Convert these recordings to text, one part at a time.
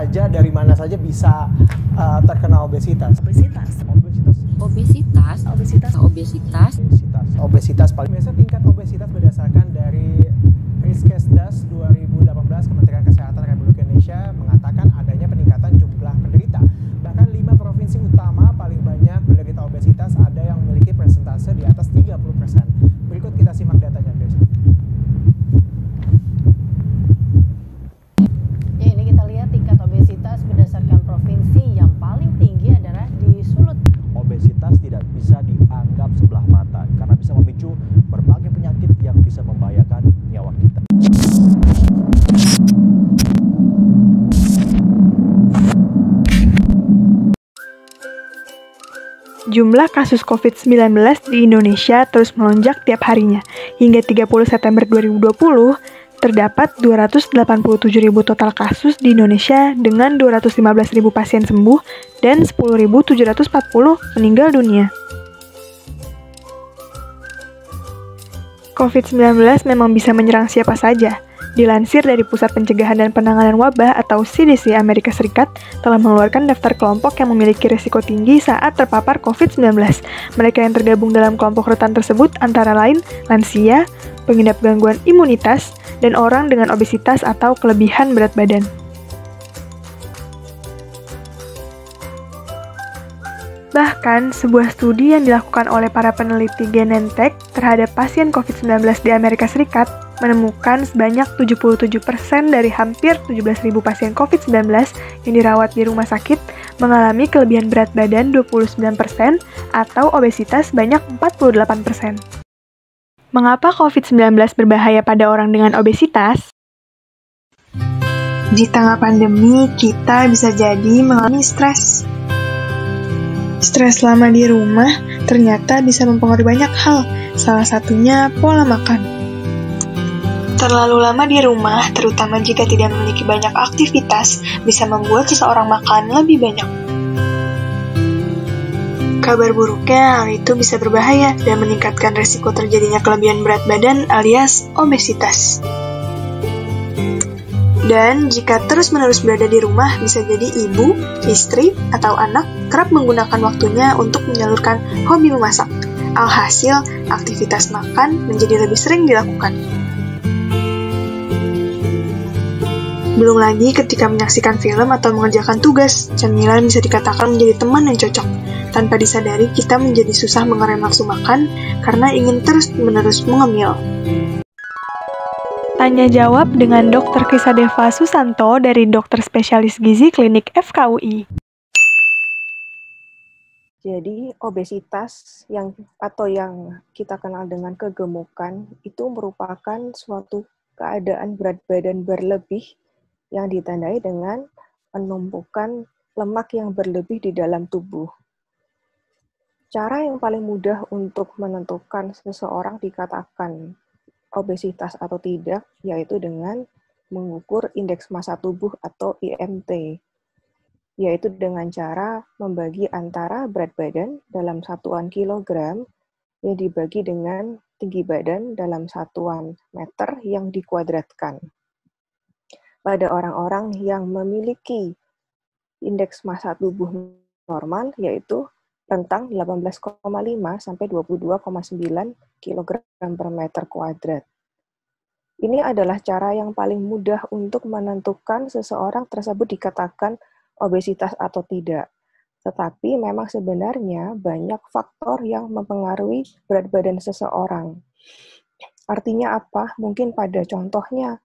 saja, dari mana saja bisa terkena obesitas? Obesitas paling biasa tingkat obesitas berdasarkan dari Riskesdas 2018 Kementerian Kesehatan Republik Indonesia mengatakan adanya peningkatan jumlah penderita. Bahkan 5 provinsi utama paling banyak penderita obesitas ada yang memiliki persentase di atas 30%. Berikut kita simak datanya, guys. Ya, ini kita lihat tingkat obesitas berdasarkan provinsi yang paling tinggi adalah di Sulut. Obesitas tidak bisa dianggap sebelah mata karena bisa memicu berbagai penyakit yang bisa membahayakan nyawa kita. Jumlah kasus COVID-19 di Indonesia terus melonjak tiap harinya. Hingga 30 September 2020, terdapat 287.000 total kasus di Indonesia dengan 215.000 pasien sembuh dan 10.740 meninggal dunia. COVID-19 memang bisa menyerang siapa saja. Dilansir dari Pusat Pencegahan dan Penanganan Wabah atau CDC Amerika Serikat telah mengeluarkan daftar kelompok yang memiliki risiko tinggi saat terpapar COVID-19. Mereka yang tergabung dalam kelompok rentan tersebut antara lain lansia, pengidap gangguan imunitas, dan orang dengan obesitas atau kelebihan berat badan. Bahkan, sebuah studi yang dilakukan oleh para peneliti Genentech terhadap pasien COVID-19 di Amerika Serikat menemukan sebanyak 77% dari hampir 17.000 pasien COVID-19 yang dirawat di rumah sakit mengalami kelebihan berat badan 29% atau obesitas sebanyak 48%. Mengapa COVID-19 berbahaya pada orang dengan obesitas? Di tengah pandemi, kita bisa jadi mengalami stres. Stres lama di rumah ternyata bisa mempengaruhi banyak hal, salah satunya pola makan. Terlalu lama di rumah, terutama jika tidak memiliki banyak aktivitas, bisa membuat seseorang makan lebih banyak. Kabar buruknya, hal itu bisa berbahaya dan meningkatkan resiko terjadinya kelebihan berat badan alias obesitas. Dan jika terus-menerus berada di rumah, bisa jadi ibu, istri, atau anak kerap menggunakan waktunya untuk menyalurkan hobi memasak. Alhasil, aktivitas makan menjadi lebih sering dilakukan. Belum lagi ketika menyaksikan film atau mengerjakan tugas, camilan bisa dikatakan menjadi teman yang cocok. Tanpa disadari, kita menjadi susah mengerem nafsu makan karena ingin terus-menerus mengemil. Tanya jawab dengan Dr. Krisadeva Susanto dari Dokter Spesialis Gizi Klinik FKUI. Jadi obesitas yang kita kenal dengan kegemukan itu merupakan suatu keadaan berat badan berlebih yang ditandai dengan penumpukan lemak yang berlebih di dalam tubuh. Cara yang paling mudah untuk menentukan seseorang dikatakan obesitas atau tidak, yaitu dengan mengukur indeks massa tubuh atau IMT, yaitu dengan cara membagi antara berat badan dalam satuan kilogram yang dibagi dengan tinggi badan dalam satuan meter yang dikuadratkan. Pada orang-orang yang memiliki indeks massa tubuh normal, yaitu rentang 18,5 sampai 22,9 kg per meter kuadrat. Ini adalah cara yang paling mudah untuk menentukan seseorang tersebut dikatakan obesitas atau tidak. Tetapi memang sebenarnya banyak faktor yang mempengaruhi berat badan seseorang. Artinya apa? Mungkin pada contohnya,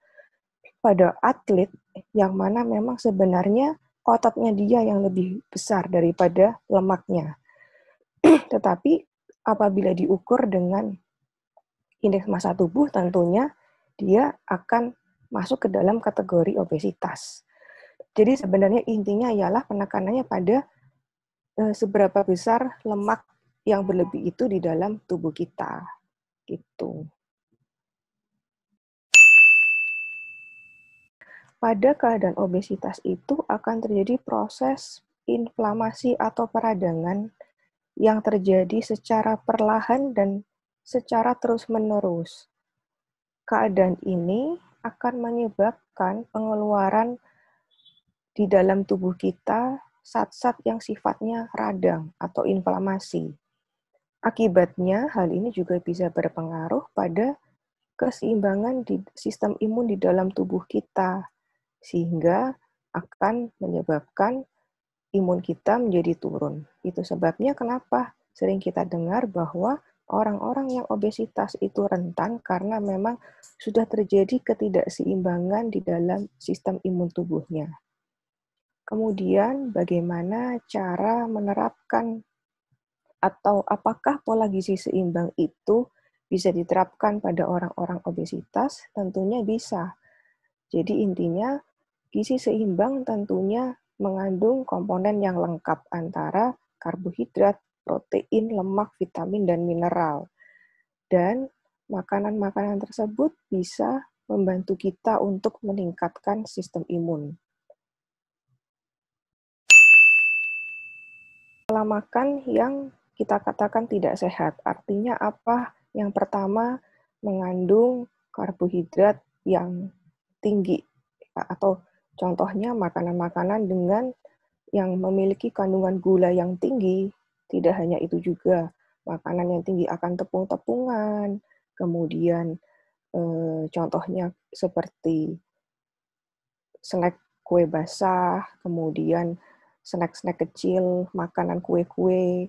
pada atlet yang mana memang sebenarnya ototnya dia yang lebih besar daripada lemaknya. Tetapi apabila diukur dengan indeks massa tubuh, tentunya dia akan masuk ke dalam kategori obesitas. Jadi sebenarnya intinya ialah penekanannya pada seberapa besar lemak yang berlebih itu di dalam tubuh kita. Gitu. Pada keadaan obesitas itu akan terjadi proses inflamasi atau peradangan yang terjadi secara perlahan dan secara terus-menerus. Keadaan ini akan menyebabkan pengeluaran di dalam tubuh kita zat-zat yang sifatnya radang atau inflamasi. Akibatnya, hal ini juga bisa berpengaruh pada keseimbangan di sistem imun di dalam tubuh kita, sehingga akan menyebabkan imun kita menjadi turun. Itu sebabnya kenapa sering kita dengar bahwa orang-orang yang obesitas itu rentan karena memang sudah terjadi ketidakseimbangan di dalam sistem imun tubuhnya. Kemudian bagaimana cara menerapkan atau apakah pola gizi seimbang itu bisa diterapkan pada orang-orang obesitas? Tentunya bisa. Jadi intinya gizi seimbang tentunya mengandung komponen yang lengkap antara karbohidrat, protein, lemak, vitamin, dan mineral. Dan makanan-makanan tersebut bisa membantu kita untuk meningkatkan sistem imun. Pola makan yang kita katakan tidak sehat, artinya apa? Yang pertama, mengandung karbohidrat yang tinggi, atau contohnya makanan-makanan dengan yang memiliki kandungan gula yang tinggi. Tidak hanya itu juga, makanan yang tinggi akan tepung-tepungan, kemudian contohnya seperti snack kue basah, kemudian snack-snack kecil, makanan kue-kue,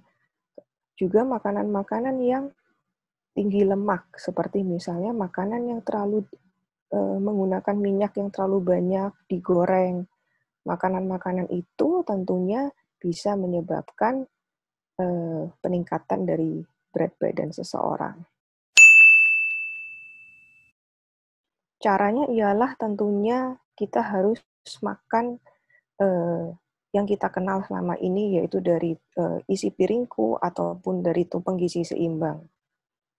juga makanan-makanan yang tinggi lemak, seperti misalnya makanan yang terlalu menggunakan minyak yang terlalu banyak, digoreng. Makanan-makanan itu tentunya bisa menyebabkan peningkatan dari berat badan seseorang. Caranya ialah tentunya kita harus makan yang kita kenal selama ini, yaitu dari isi piringku ataupun dari tumpeng gizi seimbang.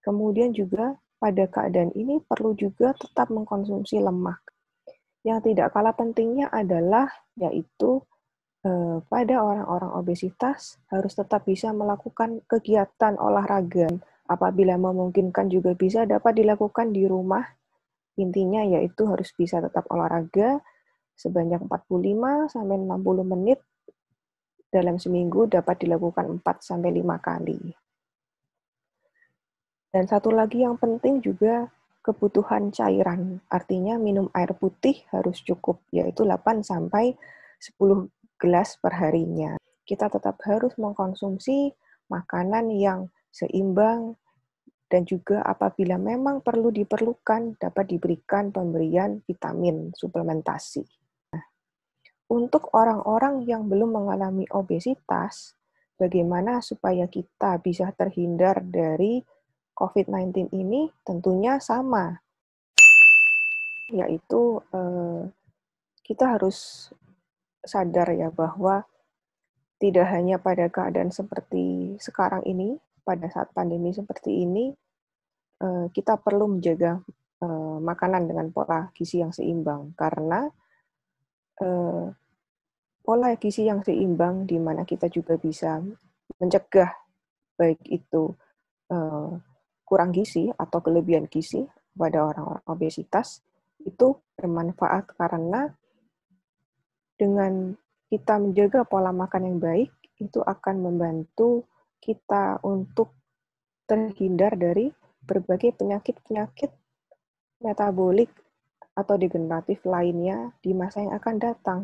Kemudian juga pada keadaan ini perlu juga tetap mengkonsumsi lemak. Yang tidak kalah pentingnya adalah yaitu pada orang-orang obesitas harus tetap bisa melakukan kegiatan olahraga. Apabila memungkinkan juga bisa dapat dilakukan di rumah. Intinya yaitu harus bisa tetap olahraga sebanyak 45-60 menit dalam seminggu, dapat dilakukan 4-5 kali. Dan satu lagi yang penting juga kebutuhan cairan. Artinya minum air putih harus cukup, yaitu 8-10 gelas per harinya. Kita tetap harus mengkonsumsi makanan yang seimbang, dan juga apabila memang diperlukan, dapat diberikan pemberian vitamin suplementasi. Untuk orang-orang yang belum mengalami obesitas, bagaimana supaya kita bisa terhindar dari COVID-19 ini? Tentunya sama, yaitu kita harus sadar ya bahwa tidak hanya pada keadaan seperti sekarang ini, pada saat pandemi seperti ini, kita perlu menjaga makanan dengan pola gizi yang seimbang, karena pola gizi yang seimbang di mana kita juga bisa mencegah baik itu kurang gizi atau kelebihan gizi pada orang-orang obesitas, itu bermanfaat karena dengan kita menjaga pola makan yang baik, itu akan membantu kita untuk terhindar dari berbagai penyakit-penyakit metabolik atau degeneratif lainnya di masa yang akan datang.